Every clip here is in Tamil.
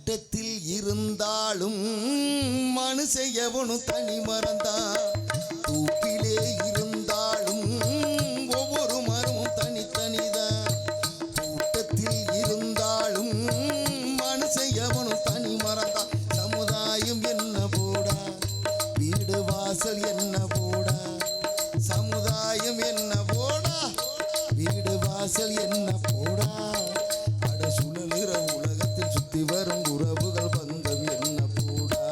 கூட்டத்தில் இருந்தாலும் மனுஷன் எவனும் தனி மறந்தான். தூக்கிலே இருந்தாலும் ஒவ்வொரு மரமும் தனித்தனிதான். கூட்டத்தில் இருந்தாலும் மனுஷன் எவனும் தனி மறந்தான். சமுதாயம் என்ன போடா, வீடு வாசல் என்ன போடா, சமுதாயம் என்ன போடா, வீடு வாசல் என்ன போடா. அட சுழலுற உலகத்தில் சுத்தி வரும் உறவுகள் பந்தம் என்ன போடா.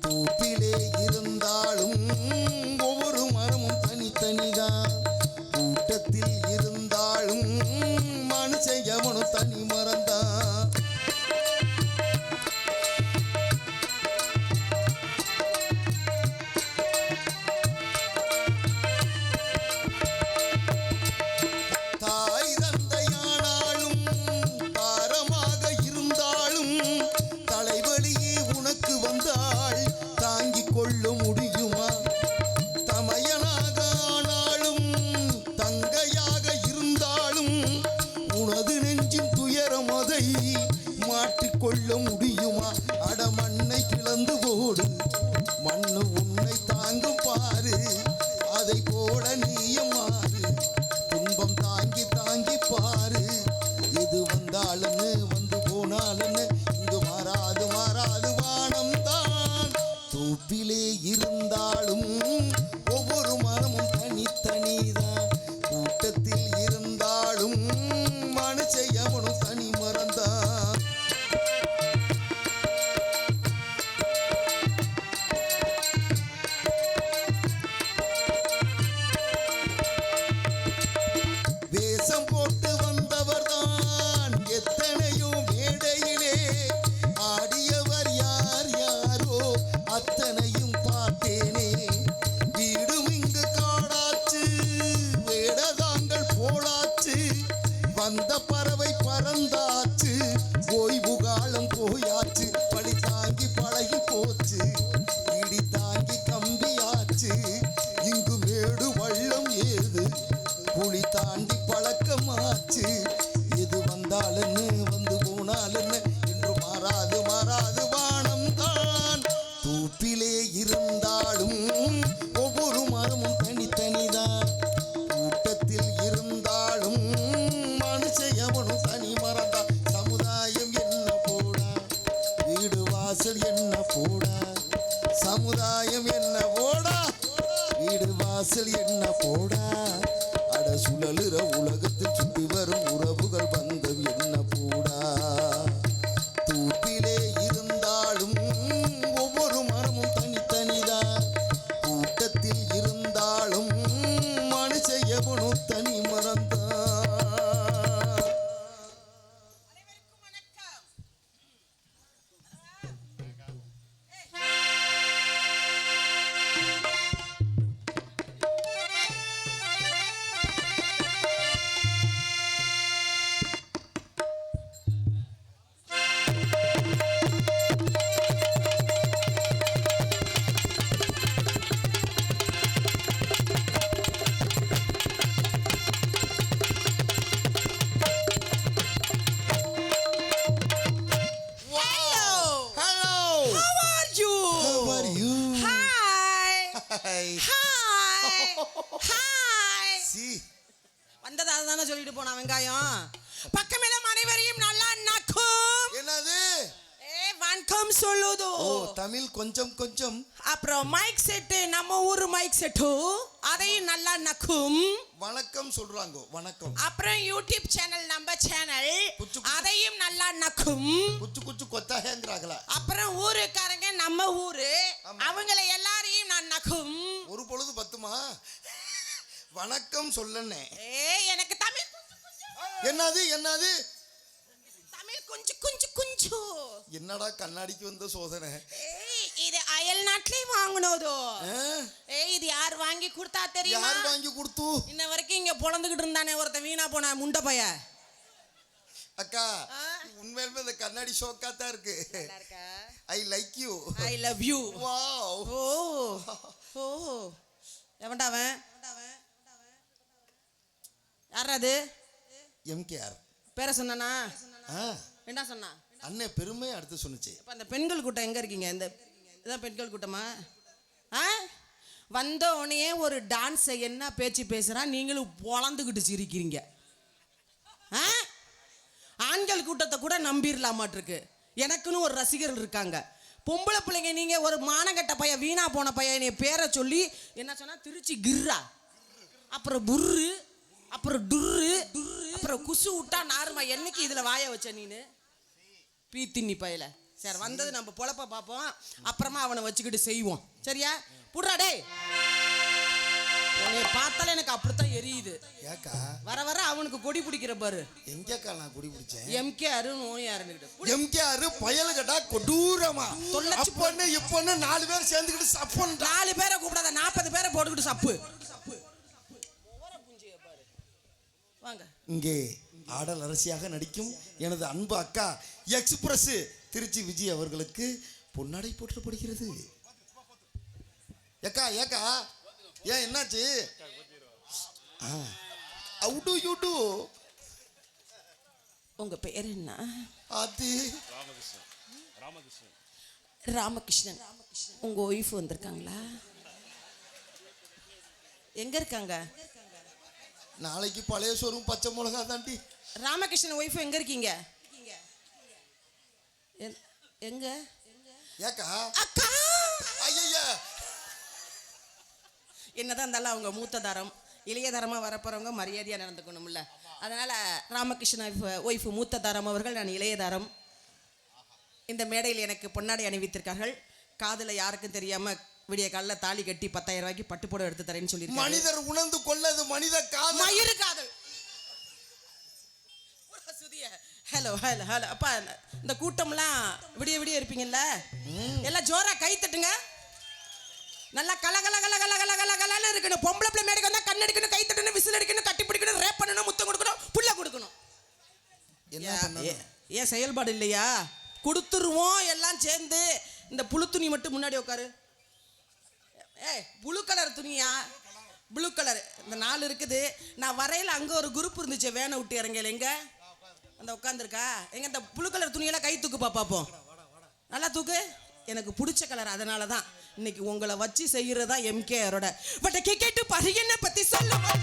தூப்பிலே இருந்தாலும் ஒவ்வொரு மரமும் தனித்தனிதான். கூட்டத்தில் இருந்தாலும் மனுஷன் எவனும் தனி மறந்தான். தாய் தந்தையானாலும் பாரமாக இருந்தாலும் தலைவலியே உனக்கு வந்தால் தாங்கிக் கொள்ள முடியுமா. தமையனாக ஆனாலும் தங்கையாக இருந்தாலும் உனது நெஞ்சின் துயரம் அதை மாற்றிக்கொள்ள முடியுமா. அட மண்ணை கிளந்து போடு, மண்ணு உன்னை தாங்கும் பாரு, அதை போல நீயும் மாறு. துன்பம் தாங்கி தாங்கி பாரு, எது வந்தாலுன்னு வந்து போனாலுன்னு இங்கு மாறாது மாறாது வானம் தான். தூப்பிலே இருந்தாலும் ஒவ்வொரு மரமும் தனித்தனிதான். கூட்டத்தில் இருந்தாலும் மனுஷன் எவனும் தனி மறந்தான். வேஷம் போட்டு வந்தவர் தான் எத்தனையோ மேடையிலே ஆடியவர் யார் யாரோ அத்தனையும் பார்த்தேனே. வீடும் இங்கு காடாச்சு, வேடதாங்கள் போலாச்சு, வந்த பறவை பறந்தாச்சு, ஓய்வு காலம் போயாச்சு. பழி தாங்கி பழகி போச்சு, இடி தாங்கி கம்பியாச்சு. இங்கு மேடு வள்ளம் ஏது, புலி தாண்டி பழக்கமாச்சு. எது வந்தாலுன்னு வந்து போனாலுன்னு என்று மாறாது மாறாது வானம் தான். தூப்பிலே இருந்தாலும் ஒவ்வொரு மரமும் தனித்தனிதான். கூட்டத்தில் இருந்தாலும் மனுஷன் எவனும் தனி மறந்தான். சமுதாயம் என்ன போடா, வீடு வாசல் என்ன போடா, சமுதாயம் என்ன போடா, வீடு வாசல் என்ன போடா. அட சுழலுற உலகத்தில் சுத்தி வரும் உறவுகள் பந்தம் என்ன போடா. தூப்பிலே இருந்தாலும் ஒவ்வொரு மரமும் தனித்தனிதான். கூட்டத்தில் இருந்தாலும் மனுஷன் எவனும் தனி மறந்தான். அனைவருக்கும் வணக்கம். வந்தது அதுதானே சொல்லிட்டு போனா வெங்காயம். பக்கமெல்லாம் அனைவரையும் நல்லா நக்கும். என்னது வணக்கம் சொல்லுது. ஓ தமிழ் கொஞ்சம் கொஞ்சம். அப்புறம் மைக் செட்டு, நம்ம ஊரு மைக் செட்டு, அதையும் நல்லா நக்கும். வணக்கம் சொல்றாங்க, வணக்கம். அப்புறம் யூடியூப் சேனல், நம்ம சேனல், அதையும் நல்லா நக்கும். குச்சு குச்சு கொத்தாங்கறாங்களா. அப்புறம் ஊருக்காரங்க, நம்ம ஊரு, அவங்கள எல்லாரையும் நான் நக்கும். ஒரு பொழுது பத்துமா வணக்கம் சொல்லனே. எனக்கு தமிழ் என்னது என்னது தமிழ் கொஞ்சம் கொஞ்சம் கொஞ்சம். என்னடா கண்ணாடிக்கு வந்த சோதனை. இது அயல் நாட்டிலே வாங்குனதோ. இது யார் வாங்கி கொடுத்தா தெரியுமா? யார் வாங்கி கொடுத்து? இன்ன வரைக்கும் இங்க பொளந்துகிட்டு இருந்தானே ஒருத்தன், வீணா போன முண்டை பைய. அக்கா உண்மையிலுமே இந்த கண்ணாடி ஷோக்கா தான் இருக்கு. I like you. I love you. Wow. ஓ எவன்டா அவன்? யார் அது? எம்கேஆர் பேரை சொன்னானா? என்ன சொன்னா? அண்ணன் பெருமை அடுத்து சொன்னுச்சு. அப்ப அந்த பெண்கள் கூட்டம் எங்க இருக்கீங்க? இந்த இதான் பெண்கள் கூட்டமா? வந்த உடனே ஒரு டான்ஸ் என்ன பேச்சு பேசுறான், நீங்களும் பொழந்துக்கிட்டு சிரிக்கிறீங்க. ஆண்கள் கூட்டத்தை கூட நம்பிடலாமாட்டிருக்கு. எனக்குன்னு ஒரு ரசிகர்கள் இருக்காங்க. பொம்பளை பிள்ளைங்க நீங்க ஒரு மானங்கட்ட பையன், வீணா போன பையன் பேரை சொல்லி என்ன சொன்னா, திருச்சி கிர்ரா, அப்புறம் புர்ரு, அப்புறம் டுர்ரு, அப்புறம் குசு விட்டா நார்மா. என்னைக்கு இதுல வாய வச்ச நீனு பீத்தின்னி பையல? சரி, வந்தது நம்ம பொழப்ப பார்ப்போம், அப்புறமா அவனை வச்சுக்கிட்டு செய்வோம். சரியா? புடுறா டேய். உன்னை பார்த்தாலே எனக்கு அப்படித்தான் எரியுது. ஏக்கா வர வர அவனுக்கு கொடி பிடிக்கிற பாரு. எங்கக்கா நான் கொடி பிடிச்சேன்? எம்கேஆர் நோயாருன்னு எம்கேஆர் பயல் கட்டா கொடூரமா அப்பன்னு இப்பன்னு 4 பேர் சேர்ந்துக்கிட்டு சப்பன். 4 பேரை கூப்பிடாத, 40 பேரை போட்டுக்கிட்டு சப்பு. வாங்க. இங்கே ஆடல் அரசியாக நடிக்கும் எனது அன்பு அக்கா எக்ஸ்பிரஸ் திருச்சி விஜய் அவர்களுக்கு பொன்னாடை போற்றப்படுகிறது. ஏக்கா ஏக்கா ஏன் என்னாச்சு? அவுடு யூடு. உங்க பேர் என்ன? அது ராமகிருஷ்ணன். உங்க ஒய்ஃப் வந்திருக்காங்களா? எங்க இருக்காங்க? நாளைக்கு பழைய சோறும் பச்சை மிளகா தாண்டி. ராமகிருஷ்ணன் ஒய்ஃப் எங்க இருக்கீங்க? எங்க? ஏக்கா அக்கா. ஐயா என்னதான் இருந்தாலும் அவங்க மூத்த தரம், இளைய தரமா வரப்போறவங்க மரியாதையா நடந்துக்கணும்ல. அதனால ராமகிருஷ்ணன் ஒய்ஃப் மூத்த தரம் அவர்கள், நான் இளைய தரம். இந்த மேடையில் எனக்கு பொன்னாடை அணிவித்திருக்கார்கள். காதுல யாருக்கும் தெரியாம விடிய காலில் தாலி கட்டி 10,000 ரூபாய்க்கு பட்டு போட எடுத்து தரேன்னு சொல்லி. மனிதர் உணர்ந்து கொள்ளது மனித காதல், மயிறு காதல். Hello hello hello. அப்பா, இந்த கூட்டம்லாம் விடிய விடிய இருப்பீங்கல்ல, எல்லாம் ஜோரா கை தட்டுங்க. நல்லா கல கல கல கல கல கல கலன்னு இருக்கணும். பொம்பளை பிள்ளை மேடைக்கு வந்தா கண்ணடிக்கணும், கை தட்டணும், விசில் அடிக்கணும், கட்டி பிடிக்கணும், ரேப் பண்ணணும், முத்தம் கொடுக்கணும், புள்ள கொடுக்கணும். ஏன் செயல்பாடு இல்லையா? கொடுத்துருவோம் எல்லாம் சேர்ந்து. இந்த புழு துணி மட்டும் முன்னாடி உட்காரு. ப்ளூ கலர் துணியா? Blue colour. இந்த 4 இருக்குது. நான் வரையில அங்கே ஒரு குரூப் இருந்துச்சு, வேனை விட்டு இறங்கல. எங்க அந்த உட்காந்துருக்கா? எங்க இந்த ப்ளூ கலர் துணியெல்லாம் கை தூக்கு பார்ப்போம். நல்லா தூக்கு. எனக்கு பிடிச்ச கலர். அதனால தான் இன்னைக்கு உங்களை வச்சு செய்யறதா எம்கேஆரோட. பட் கேட்டு பரியனை பத்தி சொல்லுவோம்.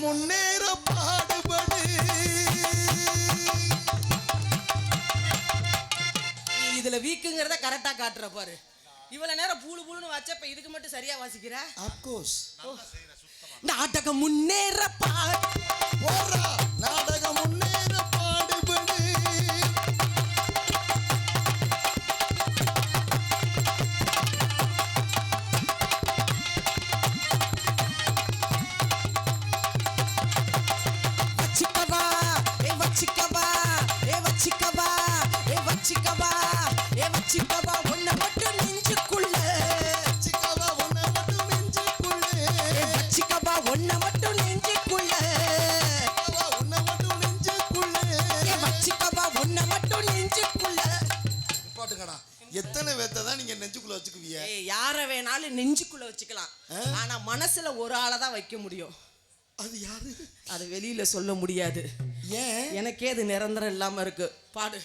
முன்னேற பாடுபடு. இதுல வீக்குங்கிறத கரெக்டா காட்டுற பாரு. இவ்வளவு நேரம் பூளு பூளுன்னு வச்சப்ப இதுக்கு மட்டும் சரியா வாசிக்கிற? Of course. நாடகம் முன்னேற போறா, நாடகம் முன்னேற பாடுபடு. வச்சிக்கவா ஒன்ன மட்டும் நெஞ்சுக்குள்ள, வச்சிக்கவா ஒன்ன மட்டும் நெஞ்சுக்குள்ள, வச்சிக்கவா ஒன்ன மட்டும் நெஞ்சுக்குள்ள, ஒன்ன மட்டும் நெஞ்சுக்குள்ள, வச்சிக்கவா ஒன்ன மட்டும் நெஞ்சுக்குள்ள. பாட்டுங்கடா, எத்தனை வேத்தை தான் நீங்க நெஞ்சுக்குள்ள வச்சுக்குவீங்க? யார வேணாலும் நெஞ்சுக்குள்ள வச்சுக்கலாம். ஆனா மனசுல ஒரு ஆளை தான் வைக்க முடியும். அது யாரு? அது வெளியில சொல்ல முடியாது. ஏன்? எனக்கே அது நிரந்தரம் இல்லாம இருக்கு. பாடு.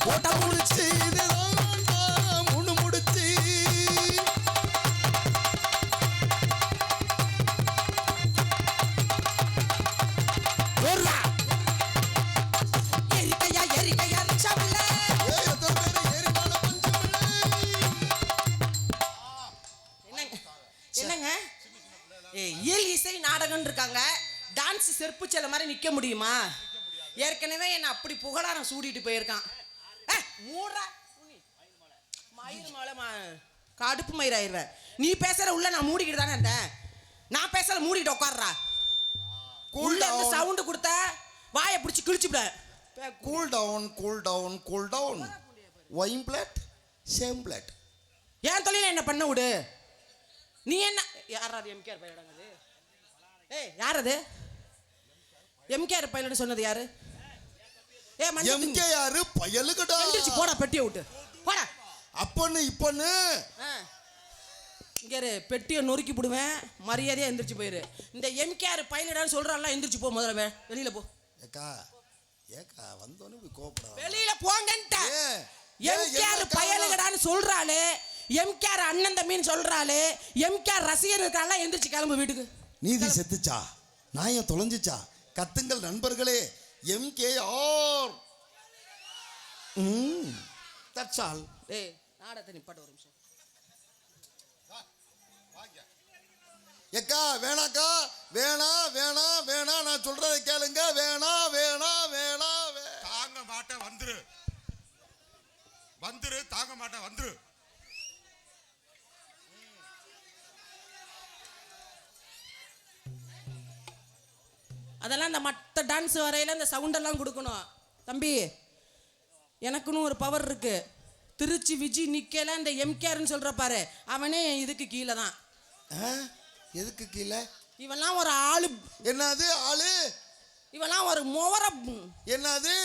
போட்ட முடிச்சு போட்டிருக்காங்க. டான்ஸ் செருப்பு செல்ல மாதிரி நிக்க முடியுமா? ஏற்கனவே என்ன அப்படி புகழாரம் சூடிட்டு போயிருக்கான். மூடுறா மயிர் மாலை கடுப்பு மயிர் ஆயிடுவேன். நீ பேசுற உள்ள நான் மூடிக்கிட்டு தானே இருந்தேன். நான் பேசுற மூடிக்கிட்டு உட்கார்றா. உள்ள இருந்து சவுண்ட் கொடுத்த வாயை பிடிச்சி கிழிச்சுவிட. Cool down cool down cool down. Wine plate same plate. ஏன் தொழில என்ன பண்ண விடு. நீ என்ன யாராவது எம்கேஆர் பையனது? யார் அது எம்கேஆர் பையன் சொன்னது யாரு? எம்கேஆர் பயலுகடா. எந்திரிச்சு போடா பெட்டியை விட்டு போடா. அப்பன்னு இப்பன்னு இங்க பெட்டியை நொறுக்கி போடுவேன். மரியாதையா எந்திரிச்சு போயிரு. இந்த எம்கேஆர் பையனடான்னு சொல்றான்ல, எந்திரிச்சு போ. முதல்ல வெளியில போ. ஏக்கா ஏக்கா வந்தோன்னு போய் கோபப்படா. வெளியில போங்கன்ட்ட. எம்கேஆர் பயலுகடான்னு சொல்றாளே, எம்கேஆர் அண்ணன் தம்பின்னு சொல்றாளே, எம்கேஆர் ரசிகர் இருக்கால, எந்திரிச்சு கிளம்பு வீட்டுக்கு. நீதி செத்துச்சா, நாயம் தொலைஞ்சிச்சா, கத்துங்கள் நண்பர்களே. எம்கேஆர். That's all. ஏய் நாடத்தை நிப்பாட்ட ஒரு நிமிஷம். ஏக்கா வேணாக்கா, வேணா வேணா வேணா, நான் சொல்றதை கேளுங்க. வேணா வேணா வேணா. தாங்க மாட்டேன் வந்துரு வந்துரு. தாங்க மாட்டேன் வந்துரு. அதெல்லாம் இந்த மற்ற டான்ஸ் வரையில இந்த சவுண்டெல்லாம் கொடுக்கணும் தம்பி. எனக்குன்னு ஒரு பவர் இருக்கு. திருச்சி விஜி நிக்கல இந்த எம்கேஆர்னு சொல்ற பாரு, அவனே இதுக்கு கீழே தான். எதுக்கு கீழே? இவெல்லாம் ஒரு ஆளு. என்னது ஆளு? இவெல்லாம் ஒரு மொவர. என்னது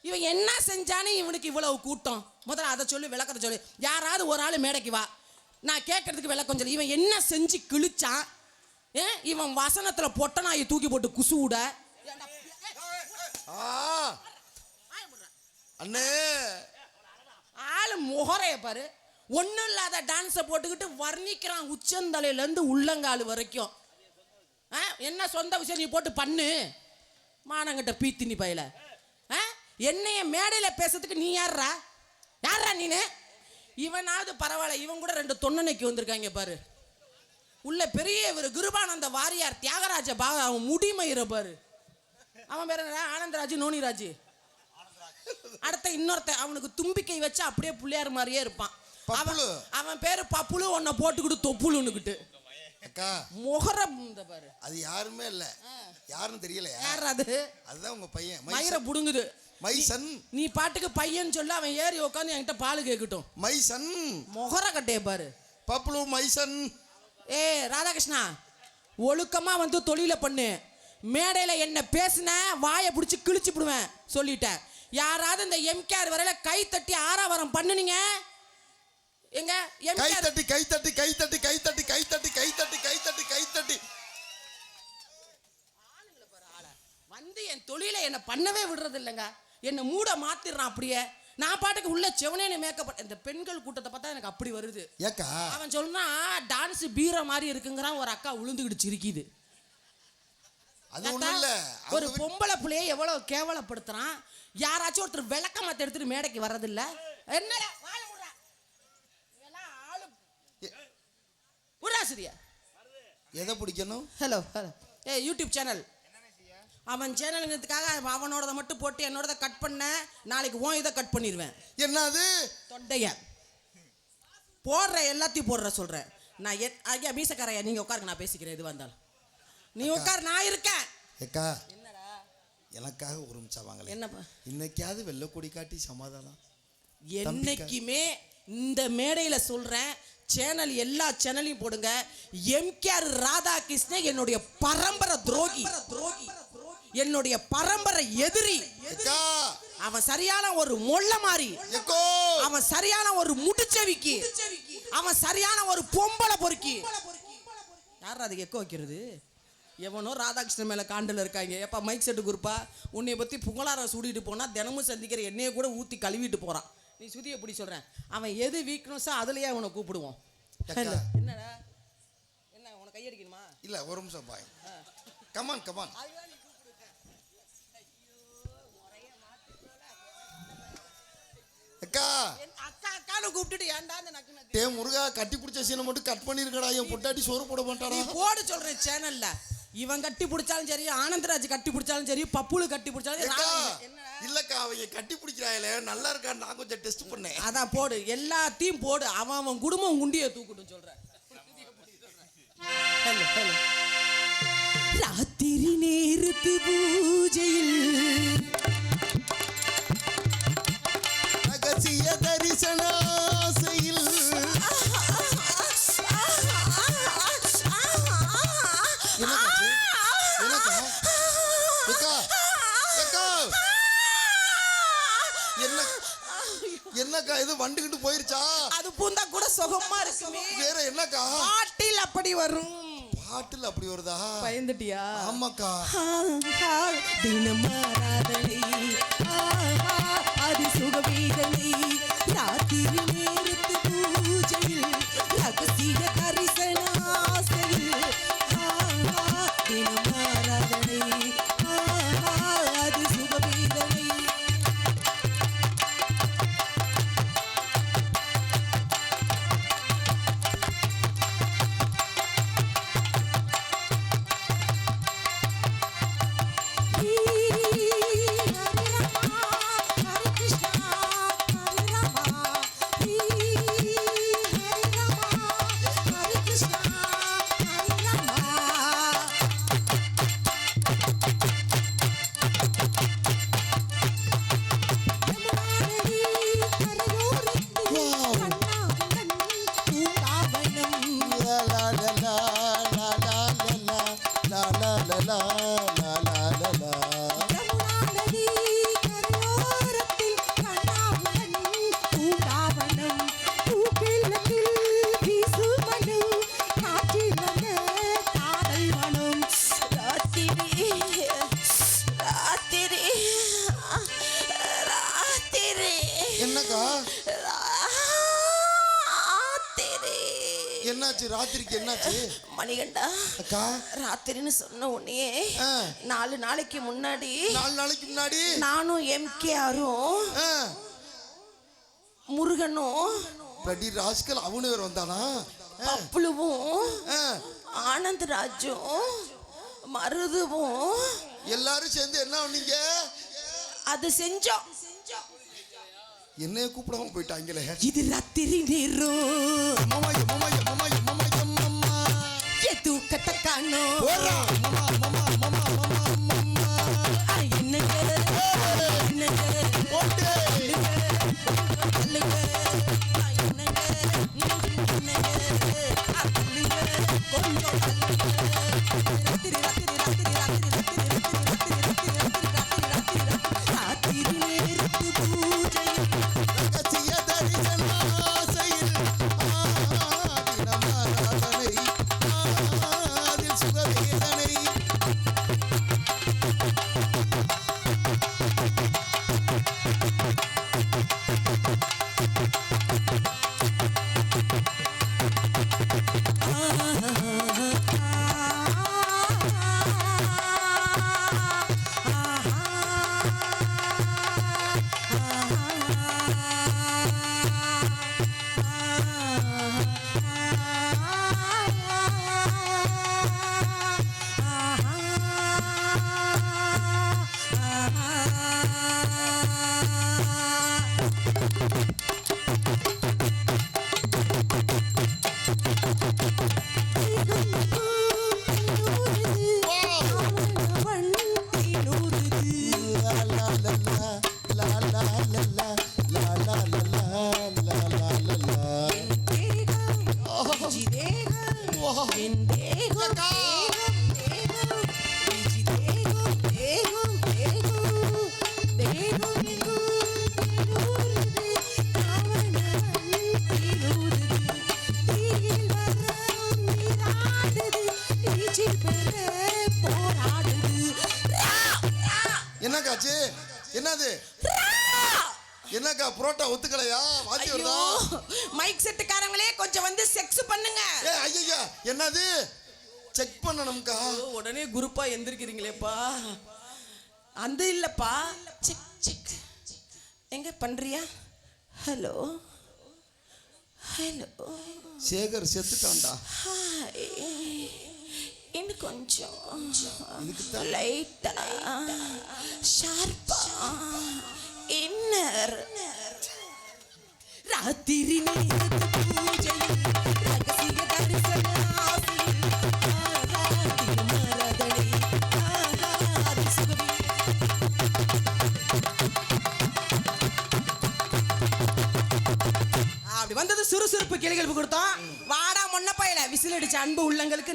இவன் என்ன செஞ்சானே இவனுக்கு இவ்வளவு கூட்டம்? முதல்ல அதை சொல்லி விளக்கத்தை சொல்லு. யாராவது ஒரு ஆள் மேடைக்கு வா, நான் கேட்கறதுக்கு விளக்கம் சொல்லு. இவன் என்ன செஞ்சு கிழிச்சான்? இவன் வசனத்துல பொட்ட நாயை தூக்கி போட்டு குசு விட. அண்ணே ஆளு முகரைய பாரு. ஒன்றும் இல்லாத டான்ஸை போட்டுக்கிட்டு வர்ணிக்கிறான் உச்சந்தலையிலேருந்து உள்ளங்கால் வரைக்கும். என்ன சொந்த விஷயம் நீ போட்டு பண்ணு. மானங்கிட்ட பீத்தினி பையில. என்னைய மேடையில் பேசுறதுக்கு நீ யாரா? யாரா நீனு? இவனாவது பரவாயில்ல, இவன் கூட 2 தொன்னனைக்கு வந்திருக்காங்க பாரு. உள்ள பெரிய ஒரு கிருபானந்த வாரியார் தியாகராஜ அவன் முடிமயிற பாரு. அவன் பேர் என்ன? ஆனந்தராஜ் நோனிராஜ். அடுத்த இன்னொருத்த அவனுக்கு தும்பிக்கை வச்சு அப்படியே பிள்ளையார் மாதிரியே இருப்பான். அவன் பேரு பப்புலு. உன்னை போட்டுக்கிட்டு தொப்புலுன்னுக்கிட்டு அக்கா முகரம் பாரு. அது யாருமே இல்ல. யாருன்னு தெரியல. யார் அது? அதுதான் உங்க பையன். மயிரை புடுங்குது. மைசன். நீ பாட்டுக்கு பையன் சொல்லு, அவன் ஏறி உட்காந்து என்கிட்ட பால் கேட்கட்டும். மைசன் முகர கட்டைய பாரு. பப்புலு மைசன். ராதாகிருஷ்ணா, ஒழுக்கமா வந்து தொழில பண்ணு. மேடையில என்ன பேசுன வாயை பிடிச்சி கிழிச்சு விடுவேன் சொல்லிட்டேன். யாராவது இந்த எம்கேஆர் வரையில கை தட்டி ஆறாவரம் பண்ணுனீங்க எங்க? கை தட்டி கை தட்டி கை தட்டி கை தட்டி கை தட்டி கை தட்டி கை தட்டி கை தட்டி வந்து என் தொழிலை என்ன பண்ணவே விடுறது இல்லைங்க. என்னை மூட மாத்திடுறான் அப்படியே. நான் பாட்டுக்கு உள்ள செவனேன்னு மேக்கப். இந்த பெண்கள் கூட்டத்தை பார்த்தா எனக்கு அப்படி வருது. ஏக்கா அவன் சொன்னா டான்ஸ் பீர மாதிரி இருக்குங்கிறான். ஒரு அக்கா உளுந்துக்கிட்டு சிரிக்குது. அது ஒண்ணும் இல்ல. ஒரு பொம்பளை பிள்ளைய எவ்வளவு கேவலப்படுத்துறான். யாராச்சும் ஒருத்தர் விளக்கமாத்த எடுத்துட்டு மேடைக்கு வர்றதில்ல. என்னடா வாய மூடுறா. இதெல்லாம் ஆளு உராசிரியா. எதை பிடிக்கணும்? Hello hello. YouTube channel. அவன் சேனலுங்கிறதுக்காக அவனோடதை மட்டும் போட்டு என்னோடதை கட் பண்ண. நாளைக்கு உன் இதை கட் பண்ணிடுவேன். என்னது? தொண்டைய போடுற எல்லாத்தையும் போடுற சொல்றேன். நான் ஐயா மீசக்காரையா, நீங்க உட்காருங்க, நான் பேசிக்கிறேன். எது வந்தாலும் நீ உட்கார், நான் இருக்கேன். ஏக்கா எனக்காக ஒரு நிமிஷம் வாங்கல. என்னப்பா இன்னைக்காவது வெள்ளை கொடி காட்டி சமாதானம். என்னைக்குமே இந்த மேடையில சொல்றேன், சேனல் எல்லா சேனலையும் போடுங்க. எம்கேஆர் ராதாகிருஷ்ணன் என்னுடைய பரம்பரை துரோகி, என்னுடைய பரம்பரை எதிரி. அவன் சரியான ஒரு மொள்ள மாறி, அவன் சரியான ஒரு முடிச்சவிக்கி, அவன் சரியான ஒரு பொம்பளை பொறுக்கி. யார் அதுக்கு எக்கோ வைக்கிறது? எவனோ ராதாகிருஷ்ணன் மேலே காண்டில் இருக்காங்க. எப்போ மைக் செட்டு குரூப்பா உன்னை பற்றி புகழாரம் சூடிட்டு போனால் தினமும் சந்திக்கிற என்னையை கூட ஊற்றி கழுவிட்டு போகிறான். நீ சுதி எப்படி சொல்கிறேன்? அவன் எது வீக்னஸோ அதுலேயே அவனை கூப்பிடுவோம். என்னடா என்ன உனக்கு கையடிக்கணுமா? இல்லை ஒரு நிமிஷம் பாய். Come on come on. அக்கா அக்கா அக்கான்னு கூப்பிட்டுட்டு ஏன்டா இந்த நக்கு நக்கு முருகா கட்டி பிடிச்ச சீனை மட்டும் கட் பண்ணிருக்கடா. என் பொட்டாட்டி சோறு போட மாட்டாடா. நீ போடு சொல்கிறேன் சேனலில். இவன் கட்டி பிடிச்சாலும் சரி, ஆனந்தராஜ் கட்டி பிடிச்சாலும் சரி, பப்புளு கட்டி பிடிச்சாலும் ஏக்கா, என்ன இல்லக்கா அவங்க கட்டி பிடிக்கிறாங்களே நல்லா இருக்கான்னு நான் கொஞ்சம் டெஸ்ட் பண்ணேன். அதான் போடு, எல்லாத்தையும் போடு. அவன் குடும்பம் குண்டியை தூக்கட்டும் சொல்ற. Hello hello. ராத்திரி நேரத்து பூஜையில் ரகசிய தரிசன ஆசையில் என்னக்கா இது வண்டுகிட்டு போயிருச்சா? அது பூந்தா கூட சுகமா இருக்குமே. வேற என்னக்கா? பாட்டில் அப்படி வரும். பாட்டில் அப்படி வருதா? பயந்துட்டியா? ஆமாக்கா. தினமாராதனை அது சுகவேதனை ராத்திரி நேரத்து பூஜையில் ரகசிய தரிசன ஆசையில் தினமாராதனை அது சுகவேதனை. என்னாச்சு ராத்திரிக்கு? என்னாச்சு மணிகண்டா? அக்கா, ராத்திரின்னு சொன்ன உடனே 4 நாளைக்கு முன்னாடி நானும் எம்கேஆரும் முருகனும் பிரடி ராஸ்கல் அவனு வேற வந்தானா? பப்புளுவும் ஆனந்தராஜும் மருதுவும் எல்லாரும் சேர்ந்து என்ன பண்ணீங்க? அது செஞ்சோம். என்னைய கூப்பிடாம போயிட்டாங்களே. இது ராத்திரி நேரம் தூக்கத்தை காணோம். என்னக்காச்சு? என்னது? என்னக்கா புரோட்டா ஒத்துக்கலையா? வாந்தி வருதா? மைக் செட்டுக்காரங்களே கொஞ்சம் வந்து செக்ஸ் பண்ணுங்க. ஐயா என்னது? செக் பண்ணணும்க்கா. உடனே குரூப்பா எந்திரிக்கிறீங்களேப்பா. அந்த இல்லப்பா, செக் செக். எங்க பண்றியா? Hello hello. சேகர் செத்துட்டான்டா. இன்னும் கொஞ்சம் இதுக்குத்தான் லைட்டா ஷார்ப்பா இன்னர் ராத்திரி நேரத்து பூஜையில் ரகசிய தரிசன ஆசையில் ஆராதிய மரதனை ஆராதி சுகமே. அப்படி வந்தது சுறுசுறுப்பு கிளிகள் கொடுத்தோம். வாடா மொன்ன பையல விசில் அடிச்ச அன்பு உள்ளங்களுக்கு